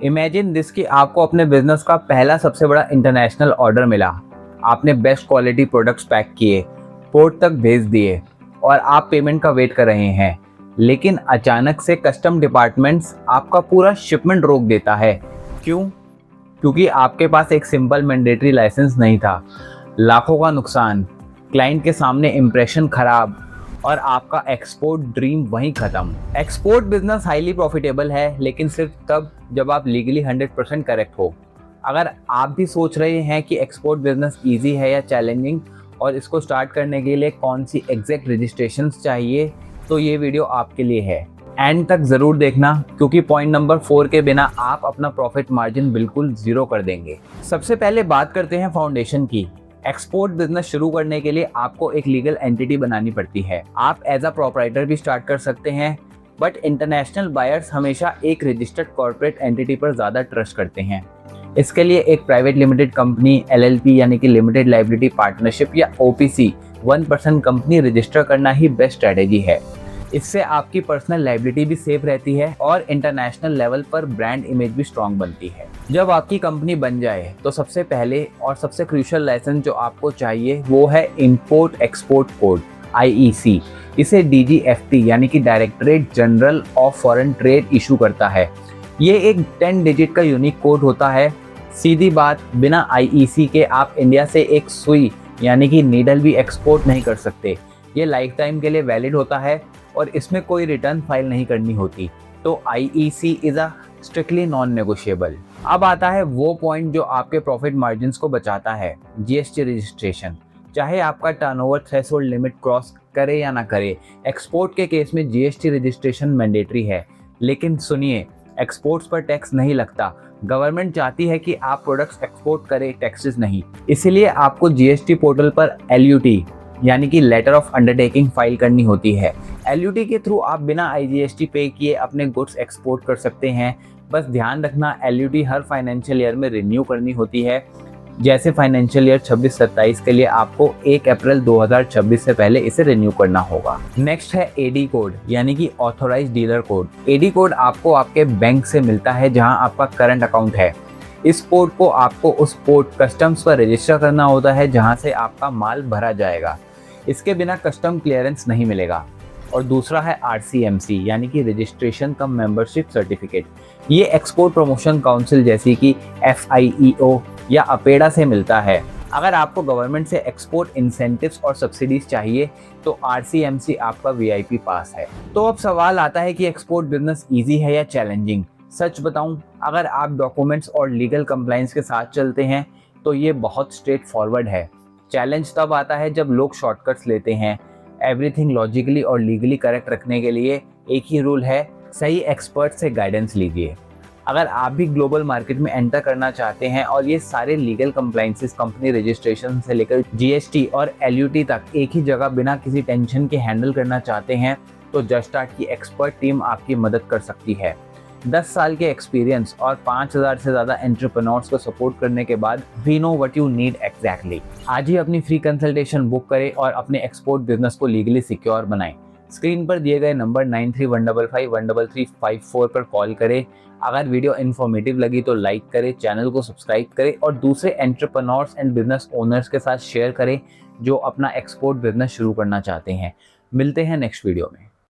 Imagine this कि आपको अपने बिजनेस का पहला सबसे बड़ा इंटरनेशनल ऑर्डर मिला। आपने बेस्ट क्वालिटी प्रोडक्ट्स पैक किए, पोर्ट तक भेज दिए और आप पेमेंट का वेट कर रहे हैं। लेकिन अचानक से कस्टम डिपार्टमेंट्स आपका पूरा शिपमेंट रोक देता है। क्यों? क्योंकि आपके पास एक सिंपल मैंडेटरी लाइसेंस नहीं था। लाखों का नुकसान, क्लाइंट के सामने इंप्रेशन खराब और आपका एक्सपोर्ट ड्रीम वहीं खत्म। एक्सपोर्ट बिजनेस हाईली प्रॉफिटेबल है, लेकिन सिर्फ तब जब आप लीगली 100% करेक्ट हो। अगर आप भी सोच रहे हैं कि एक्सपोर्ट बिजनेस इजी है या चैलेंजिंग और इसको स्टार्ट करने के लिए कौन सी एग्जैक्ट रजिस्ट्रेशंस चाहिए, तो ये वीडियो आपके लिए है। एंड तक ज़रूर देखना, क्योंकि पॉइंट नंबर 4 के बिना आप अपना प्रॉफिट मार्जिन बिल्कुल ज़ीरो कर देंगे। सबसे पहले बात करते हैं फाउंडेशन की। एक्सपोर्ट बिजनेस शुरू करने के लिए आपको एक लीगल एंटिटी बनानी पड़ती है। आप एज अ प्रोपराइटर भी स्टार्ट कर सकते हैं, बट इंटरनेशनल बायर्स हमेशा एक रजिस्टर्ड कॉर्पोरेट एंटिटी पर ज़्यादा ट्रस्ट करते हैं। इसके लिए एक प्राइवेट लिमिटेड कंपनी, LLP यानी कि लिमिटेड लाइबिलिटी पार्टनरशिप या OPC 1% कंपनी रजिस्टर करना ही बेस्ट स्ट्रेटेजी है। इससे आपकी पर्सनल लाइबिलिटी भी सेफ रहती है और इंटरनेशनल लेवल पर ब्रांड इमेज भी स्ट्रांग बनती है। जब आपकी कंपनी बन जाए तो सबसे पहले और सबसे क्रूशियल लाइसेंस जो आपको चाहिए वो है इंपोर्ट एक्सपोर्ट कोड, IEC। इसे DGFT यानी कि directorate general of foreign trade issue करता है। ये एक 10 डिजिट का यूनिक कोड होता है। सीधी बात, बिना IEC के आप इंडिया से एक सुई यानी कि नीडल भी एक्सपोर्ट नहीं कर सकते। ये लाइफ टाइम के लिए वैलिड होता है और इसमें कोई रिटर्न फाइल नहीं करनी होती। तो IEC is a strictly non negotiable. अब आता है वो पॉइंट जो आपके प्रॉफिट मार्जिन्स को बचाता है, GST रजिस्ट्रेशन। चाहे आपका टर्नओवर थ्रेशोल्ड लिमिट क्रॉस करे या ना करे, एक्सपोर्ट के केस में GST रजिस्ट्रेशन मैंडेटरी है। लेकिन सुनिए, एक्सपोर्ट्स पर टैक्स नहीं लगता। गवर्नमेंट चाहती है कि आप प्रोडक्ट्स एक्सपोर्ट करें, टैक्सेस नहीं। इसीलिए आपको GST पोर्टल पर LUT यानी कि लेटर ऑफ अंडरटेकिंग फाइल करनी होती है। LUT के थ्रू आप बिना IGST पे किए अपने गुड्स एक्सपोर्ट कर सकते हैं। बस ध्यान रखना, LUT हर फाइनेंशियल ईयर में रिन्यू करनी होती है। जैसे फाइनेंशियल ईयर 26-27 के लिए आपको 1 अप्रैल 2026 से पहले इसे रिन्यू करना होगा। नेक्स्ट है AD कोड यानी कि authorised dealer code. AD code आपको आपके बैंक से मिलता है जहां आपका करंट अकाउंट है। इस कोड को आपको उस पोर्ट कस्टम्स पर रजिस्टर करना होता है जहां से आपका माल भरा जाएगा। इसके बिना कस्टम क्लियरेंस नहीं मिलेगा। और दूसरा है RCMC यानी कि रजिस्ट्रेशन कम मेंबरशिप सर्टिफिकेट। ये एक्सपोर्ट प्रमोशन काउंसिल जैसी कि FIEO या अपेडा से मिलता है। अगर आपको गवर्नमेंट से एक्सपोर्ट इंसेंटिव्स और सब्सिडीज चाहिए तो RCMC आपका VIP पास है। तो अब सवाल आता है कि एक्सपोर्ट बिजनेस ईजी है या चैलेंजिंग। सच बताऊं, अगर आप डॉक्यूमेंट्स और लीगल कंप्लायंस के साथ चलते हैं तो ये बहुत स्ट्रेट फॉरवर्ड है। चैलेंज तब आता है जब लोग शॉर्टकट्स लेते हैं। एवरीथिंग लॉजिकली और लीगली करेक्ट रखने के लिए एक ही रूल है, सही एक्सपर्ट से गाइडेंस लीजिए। अगर आप भी ग्लोबल मार्केट में एंटर करना चाहते हैं और ये सारे लीगल कंप्लायंसेस, कंपनी रजिस्ट्रेशन से लेकर GST और LUT तक एक ही जगह बिना किसी टेंशन के हैंडल करना चाहते हैं, तो जस्ट स्टार्ट की एक्सपर्ट टीम आपकी मदद कर सकती है। 10 साल के एक्सपीरियंस और 5000 से ज़्यादा एंटरप्रेन्योर्स को सपोर्ट करने के बाद we know what you need exactly. आज ही अपनी फ्री कंसल्टेशन बुक करें और अपने एक्सपोर्ट बिजनेस को लीगली सिक्योर बनाएं। स्क्रीन पर दिए गए नंबर 9315513354 पर कॉल करें। अगर वीडियो इन्फॉर्मेटिव लगी तो लाइक करें, चैनल को सब्सक्राइब करें और दूसरे एंटरप्रेन्योर्स एंड बिजनेस ओनर्स के साथ शेयर करें जो अपना एक्सपोर्ट बिजनेस शुरू करना चाहते हैं। मिलते हैं नेक्स्ट वीडियो में।